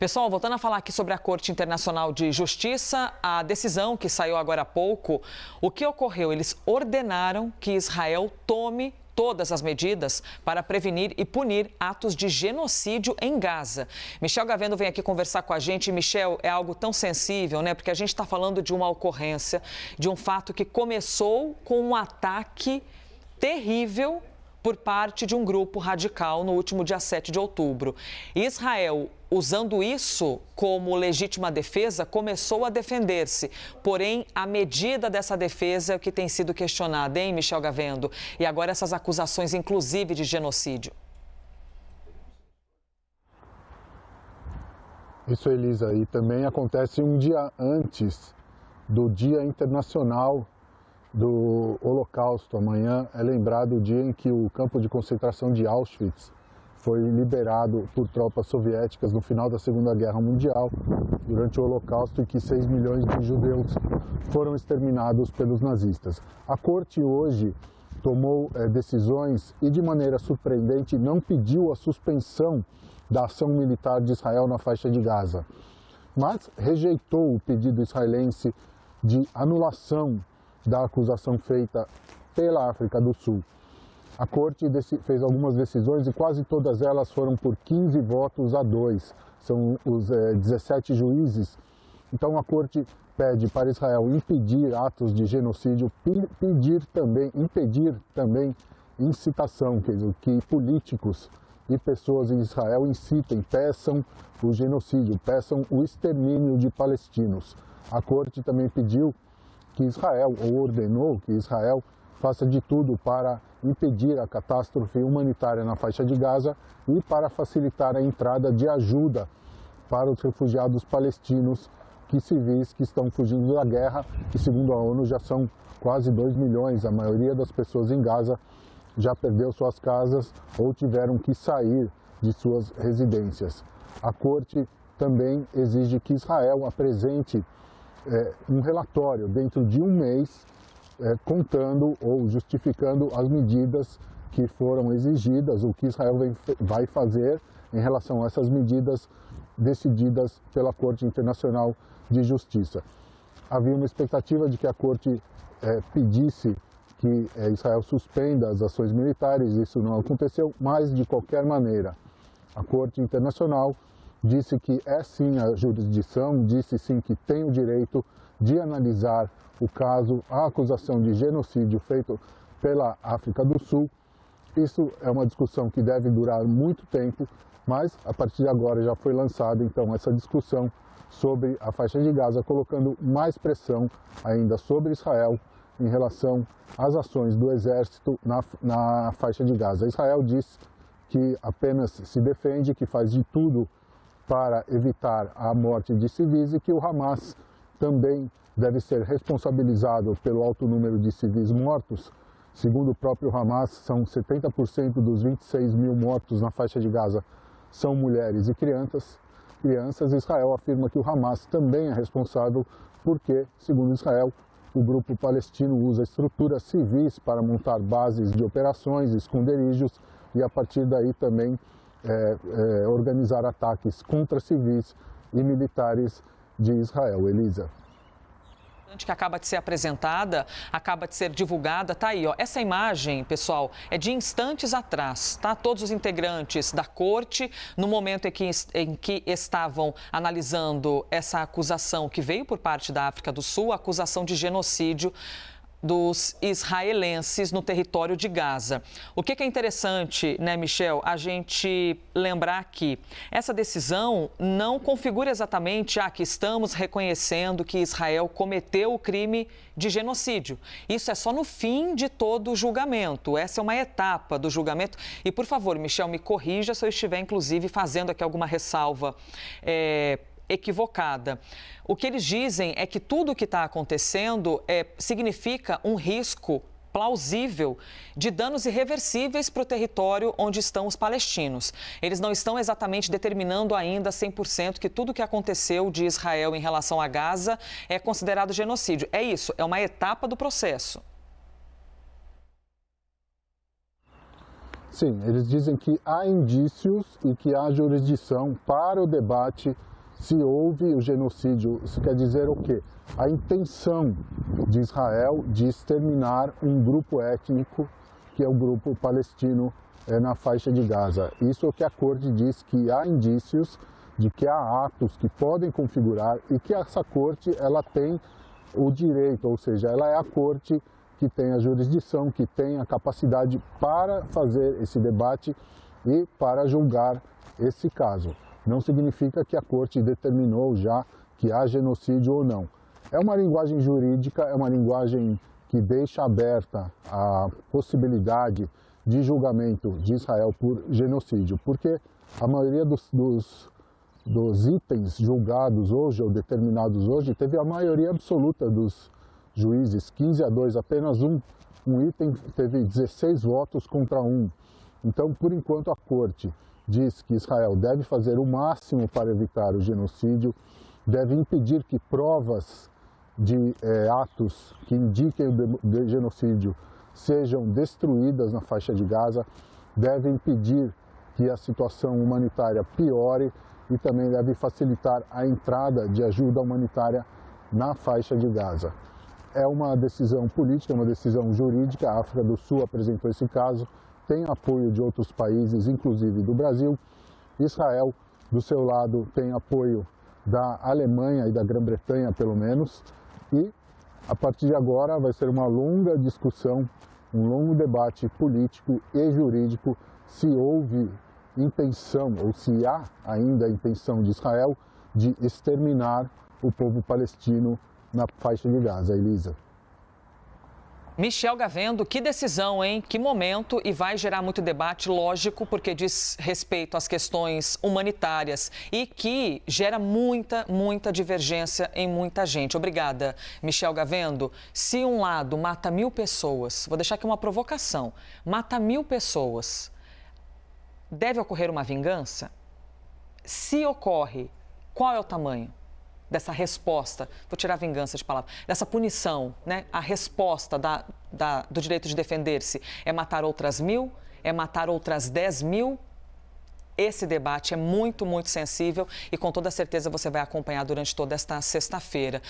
Pessoal, voltando a falar aqui sobre a Corte Internacional de Justiça, a decisão que saiu agora há pouco, o que ocorreu? Eles ordenaram que Israel tome todas as medidas para prevenir e punir atos de genocídio em Gaza. Michel Gavendo vem aqui conversar com a gente. Michel, é algo tão sensível, né? Porque a gente está falando de uma ocorrência, de um fato que começou com um ataque terrível por parte de um grupo radical no último dia 7 de outubro. Israel, usando isso como legítima defesa, começou a defender-se. Porém, a medida dessa defesa é o que tem sido questionada, hein, Michel Gavendo? E agora essas acusações, inclusive, de genocídio. Isso, Elisa, e também acontece um dia antes do Dia Internacional do Holocausto. Amanhã é lembrado o dia em que o campo de concentração de Auschwitz foi liberado por tropas soviéticas no final da Segunda Guerra Mundial, durante o Holocausto, em que 6 milhões de judeus foram exterminados pelos nazistas. A Corte hoje tomou decisões e, de maneira surpreendente, não pediu a suspensão da ação militar de Israel na faixa de Gaza, mas rejeitou o pedido israelense de anulação da acusação feita pela África do Sul. A Corte fez algumas decisões e quase todas elas foram por 15 votos a 2. São os 17 juízes. Então a Corte pede para Israel impedir atos de genocídio, impedir também incitação, quer dizer, que políticos e pessoas em Israel incitem, peçam o genocídio, peçam o extermínio de palestinos. A Corte também pediu que Israel, ou ordenou que Israel, faça de tudo para impedir a catástrofe humanitária na faixa de Gaza e para facilitar a entrada de ajuda para os refugiados palestinos, civis que estão fugindo da guerra, que segundo a ONU já são quase 2 milhões. A maioria das pessoas em Gaza já perdeu suas casas ou tiveram que sair de suas residências. A Corte também exige que Israel apresente um relatório dentro de um mês, contando ou justificando as medidas que foram exigidas, o que Israel vai fazer em relação a essas medidas decididas pela Corte Internacional de Justiça. Havia uma expectativa de que a Corte pedisse que Israel suspenda as ações militares, isso não aconteceu, mas de qualquer maneira a Corte Internacional disse que é sim a jurisdição, disse sim que tem o direito de analisar o caso, a acusação de genocídio feito pela África do Sul. Isso é uma discussão que deve durar muito tempo, mas a partir de agora já foi lançada então essa discussão sobre a faixa de Gaza, colocando mais pressão ainda sobre Israel em relação às ações do exército na faixa de Gaza. Israel diz que apenas se defende, que faz de tudo para evitar a morte de civis e que o Hamas também deve ser responsabilizado pelo alto número de civis mortos. Segundo o próprio Hamas, são 70% dos 26 mil mortos na faixa de Gaza são mulheres e crianças. Israel afirma que o Hamas também é responsável porque, segundo Israel, o grupo palestino usa estruturas civis para montar bases de operações, esconderijos e a partir daí também organizar ataques contra civis e militares de Israel. Elisa. Que acaba de ser apresentada, acaba de ser divulgada, tá aí, ó. Essa imagem, pessoal, é de instantes atrás, tá? Todos os integrantes da corte, no momento em que estavam analisando essa acusação que veio por parte da África do Sul, a acusação de genocídio dos israelenses no território de Gaza. O que é interessante, né, Michel, a gente lembrar que essa decisão não configura exatamente que estamos reconhecendo que Israel cometeu o crime de genocídio. Isso é só no fim de todo o julgamento. Essa é uma etapa do julgamento. E, por favor, Michel, me corrija se eu estiver, inclusive, fazendo aqui alguma ressalva equivocada. O que eles dizem é que tudo o que está acontecendo significa um risco plausível de danos irreversíveis para o território onde estão os palestinos. Eles não estão exatamente determinando ainda 100% que tudo o que aconteceu de Israel em relação a Gaza é considerado genocídio. É isso, é uma etapa do processo. Sim, eles dizem que há indícios e que há jurisdição para o debate se houve o genocídio. Isso quer dizer o quê? A intenção de Israel de exterminar um grupo étnico, que é o grupo palestino na faixa de Gaza. Isso é o que a corte diz, que há indícios de que há atos que podem configurar e que essa corte ela tem o direito, ou seja, ela é a corte que tem a jurisdição, que tem a capacidade para fazer esse debate e para julgar esse caso. Não significa que a corte determinou já que há genocídio ou não. É uma linguagem jurídica, é uma linguagem que deixa aberta a possibilidade de julgamento de Israel por genocídio, porque a maioria dos itens julgados hoje ou determinados hoje teve a maioria absoluta dos juízes, 15-2, apenas um item teve 16 votos contra 1. Então, por enquanto, a corte diz que Israel deve fazer o máximo para evitar o genocídio, deve impedir que provas de atos que indiquem o genocídio sejam destruídas na faixa de Gaza, deve impedir que a situação humanitária piore e também deve facilitar a entrada de ajuda humanitária na faixa de Gaza. É uma decisão política, uma decisão jurídica. A África do Sul apresentou esse caso, tem apoio de outros países, inclusive do Brasil. Israel, do seu lado, tem apoio da Alemanha e da Grã-Bretanha, pelo menos. E, a partir de agora, vai ser uma longa discussão, um longo debate político e jurídico se houve intenção, ou se há ainda a intenção de Israel de exterminar o povo palestino na faixa de Gaza. Elisa. Michel Gavendo, que decisão, hein? Que momento, e vai gerar muito debate, lógico, porque diz respeito às questões humanitárias e que gera muita divergência em muita gente. Obrigada, Michel Gavendo. Se um lado mata 1.000 pessoas, vou deixar aqui uma provocação, mata 1.000 pessoas, deve ocorrer uma vingança? Se ocorre, qual é o tamanho dessa resposta, vou tirar vingança de palavra, dessa punição, né? A resposta do direito de defender-se é matar outras 1.000? É matar outras 10.000? Esse debate é muito sensível e com toda certeza você vai acompanhar durante toda esta sexta-feira.